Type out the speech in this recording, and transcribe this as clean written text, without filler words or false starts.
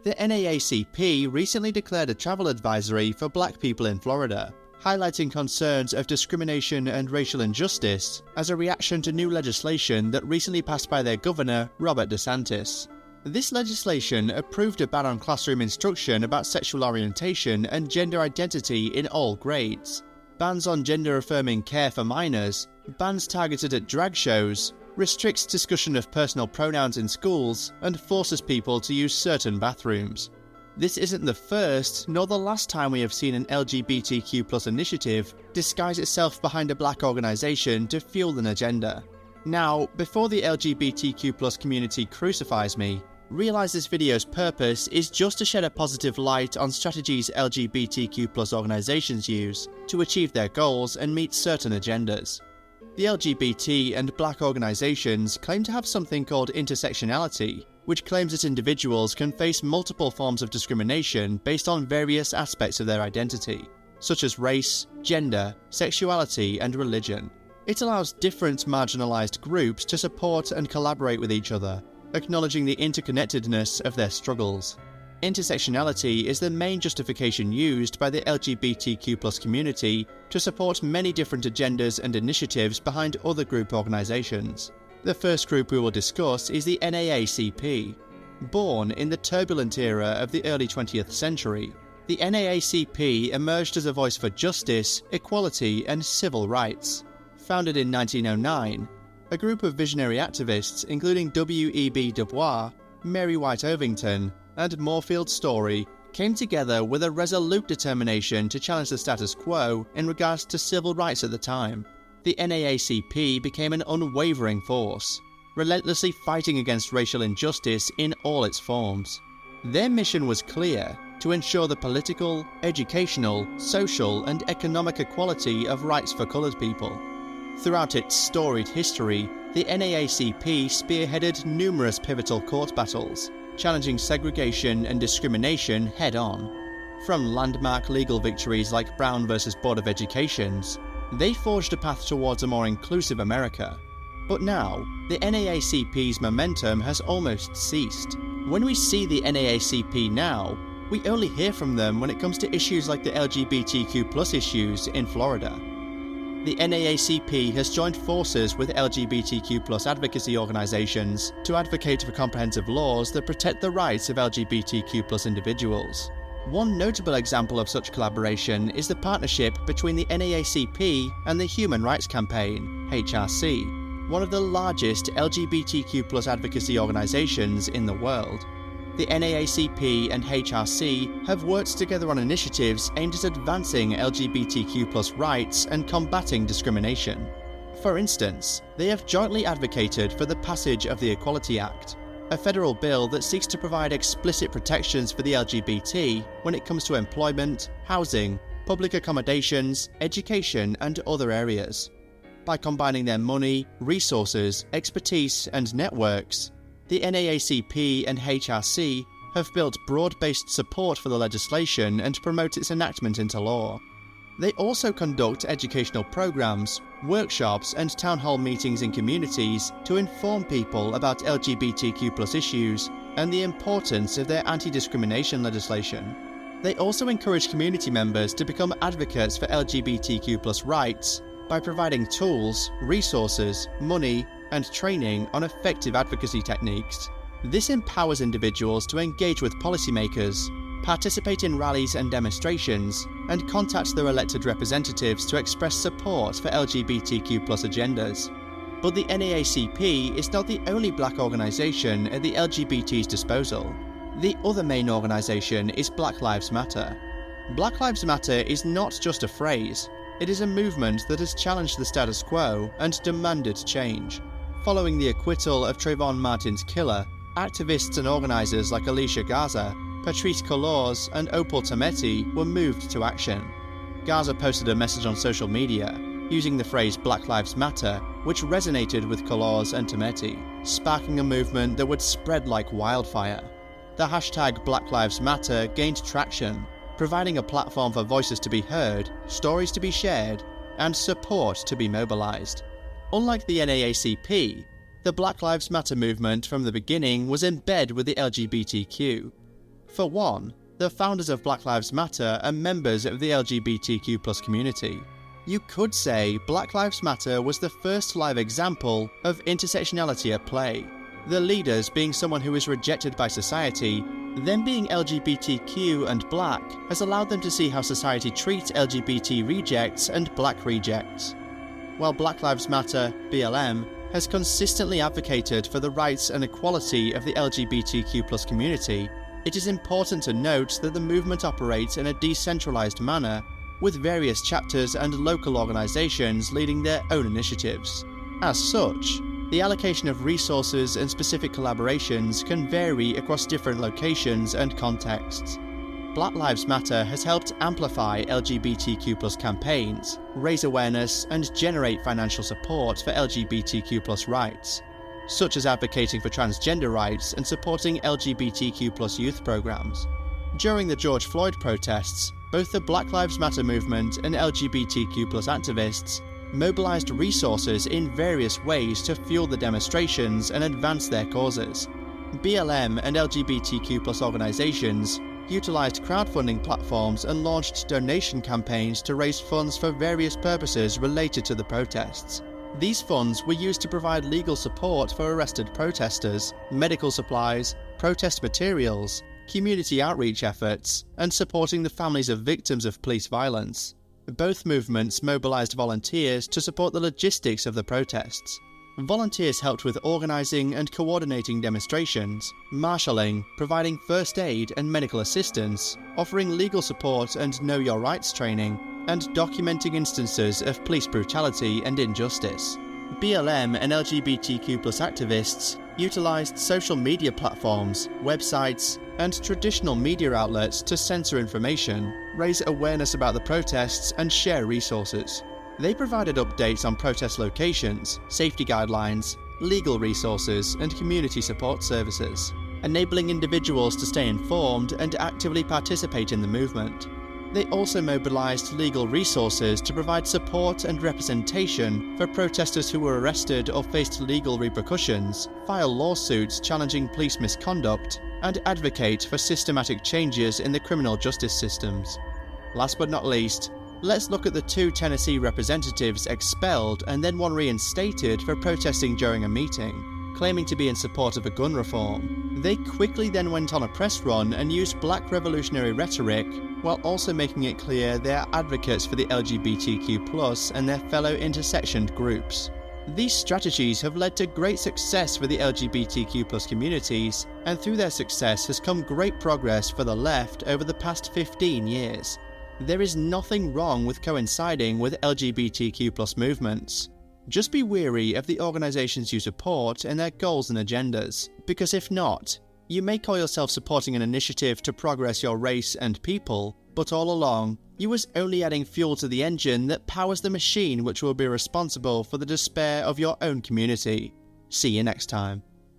The NAACP recently declared a travel advisory for Black people in Florida, highlighting concerns of discrimination and racial injustice as a reaction to new legislation that recently passed by their governor, Robert DeSantis. This legislation approved a ban on classroom instruction about sexual orientation and gender identity in all grades, bans on gender-affirming care for minors, bans targeted at drag shows, restricts discussion of personal pronouns in schools, and forces people to use certain bathrooms. This isn't the first nor the last time we have seen an LGBTQ+ initiative disguise itself behind a Black organisation to fuel an agenda. Now, before the LGBTQ+ community crucifies me, realise this video's purpose is just to shed a positive light on strategies LGBTQ+ organisations use to achieve their goals and meet certain agendas. The LGBT and Black organisations claim to have something called intersectionality, which claims that individuals can face multiple forms of discrimination based on various aspects of their identity, such as race, gender, sexuality, and religion. It allows different marginalised groups to support and collaborate with each other, acknowledging the interconnectedness of their struggles. Intersectionality is the main justification used by the LGBTQ+ community to support many different agendas and initiatives behind other group organisations. The first group we will discuss is the NAACP. Born in the turbulent era of the early 20th century, the NAACP emerged as a voice for justice, equality, and civil rights. Founded in 1909, a group of visionary activists including W.E.B. Du Bois, Mary White Ovington, and Moorfield Story came together with a resolute determination to challenge the status quo in regards to civil rights at the time. The NAACP became an unwavering force, relentlessly fighting against racial injustice in all its forms. Their mission was clear: to ensure the political, educational, social, and economic equality of rights for coloured people. Throughout its storied history, the NAACP spearheaded numerous pivotal court battles, challenging segregation and discrimination head-on. From landmark legal victories like Brown v. Board of Education's, they forged a path towards a more inclusive America. But now, the NAACP's momentum has almost ceased. When we see the NAACP now, we only hear from them when it comes to issues like the LGBTQ+ issues in Florida. The NAACP has joined forces with LGBTQ+ advocacy organisations to advocate for comprehensive laws that protect the rights of LGBTQ+ individuals. One notable example of such collaboration is the partnership between the NAACP and the Human Rights Campaign, HRC, one of the largest LGBTQ+ advocacy organisations in the world. The NAACP and HRC have worked together on initiatives aimed at advancing LGBTQ+ rights and combating discrimination. For instance, they have jointly advocated for the passage of the Equality Act, a federal bill that seeks to provide explicit protections for the LGBT when it comes to employment, housing, public accommodations, education, and other areas. By combining their money, resources, expertise, and networks, the NAACP and HRC have built broad-based support for the legislation and promote its enactment into law. They also conduct educational programs, workshops, and town hall meetings in communities to inform people about LGBTQ+ issues and the importance of their anti-discrimination legislation. They also encourage community members to become advocates for LGBTQ+ rights by providing tools, resources, money, and training on effective advocacy techniques. This empowers individuals to engage with policymakers, participate in rallies and demonstrations, and contact their elected representatives to express support for LGBTQ+ agendas. But the NAACP is not the only Black organisation at the LGBT's disposal. The other main organisation is Black Lives Matter. Black Lives Matter is not just a phrase, it is a movement that has challenged the status quo and demanded change. Following the acquittal of Trayvon Martin's killer, activists and organisers like Alicia Garza, Patrisse Cullors, and Opal Tometi were moved to action. Garza posted a message on social media, using the phrase Black Lives Matter, which resonated with Cullors and Tometi, sparking a movement that would spread like wildfire. The hashtag Black Lives Matter gained traction, providing a platform for voices to be heard, stories to be shared, and support to be mobilised. Unlike the NAACP, the Black Lives Matter movement from the beginning was in bed with the LGBTQ. For one, the founders of Black Lives Matter are members of the LGBTQ+ community. You could say Black Lives Matter was the first live example of intersectionality at play. The leaders being someone who is rejected by society, them being LGBTQ and black has allowed them to see how society treats LGBT rejects and black rejects. While Black Lives Matter, BLM, has consistently advocated for the rights and equality of the LGBTQ+ community, it is important to note that the movement operates in a decentralized manner, with various chapters and local organizations leading their own initiatives. As such, the allocation of resources and specific collaborations can vary across different locations and contexts. Black Lives Matter has helped amplify LGBTQ+ campaigns, raise awareness, and generate financial support for LGBTQ+ rights, such as advocating for transgender rights and supporting LGBTQ+ youth programs. During the George Floyd protests, both the Black Lives Matter movement and LGBTQ+ activists mobilized resources in various ways to fuel the demonstrations and advance their causes. BLM and LGBTQ+ organizations utilized crowdfunding platforms and launched donation campaigns to raise funds for various purposes related to the protests. These funds were used to provide legal support for arrested protesters, medical supplies, protest materials, community outreach efforts, and supporting the families of victims of police violence. Both movements mobilized volunteers to support the logistics of the protests. Volunteers helped with organizing and coordinating demonstrations, marshalling, providing first aid and medical assistance, offering legal support and know your rights training, and documenting instances of police brutality and injustice. BLM and LGBTQ+ activists utilized social media platforms, websites, and traditional media outlets to censor information, raise awareness about the protests, and share resources. They provided updates on protest locations, safety guidelines, legal resources, and community support services, enabling individuals to stay informed and actively participate in the movement. They also mobilized legal resources to provide support and representation for protesters who were arrested or faced legal repercussions, file lawsuits challenging police misconduct, and advocate for systematic changes in the criminal justice systems. Last but not least, let's look at the 2 Tennessee representatives expelled and then one reinstated for protesting during a meeting, claiming to be in support of a gun reform. They quickly then went on a press run and used black revolutionary rhetoric, while also making it clear they are advocates for the LGBTQ+ and their fellow intersectioned groups. These strategies have led to great success for the LGBTQ+ communities, and through their success has come great progress for the left over the past 15 years. There is nothing wrong with coinciding with LGBTQ+ movements. Just be wary of the organizations you support and their goals and agendas, because if not, you may call yourself supporting an initiative to progress your race and people, but all along, you was only adding fuel to the engine that powers the machine which will be responsible for the despair of your own community. See you next time.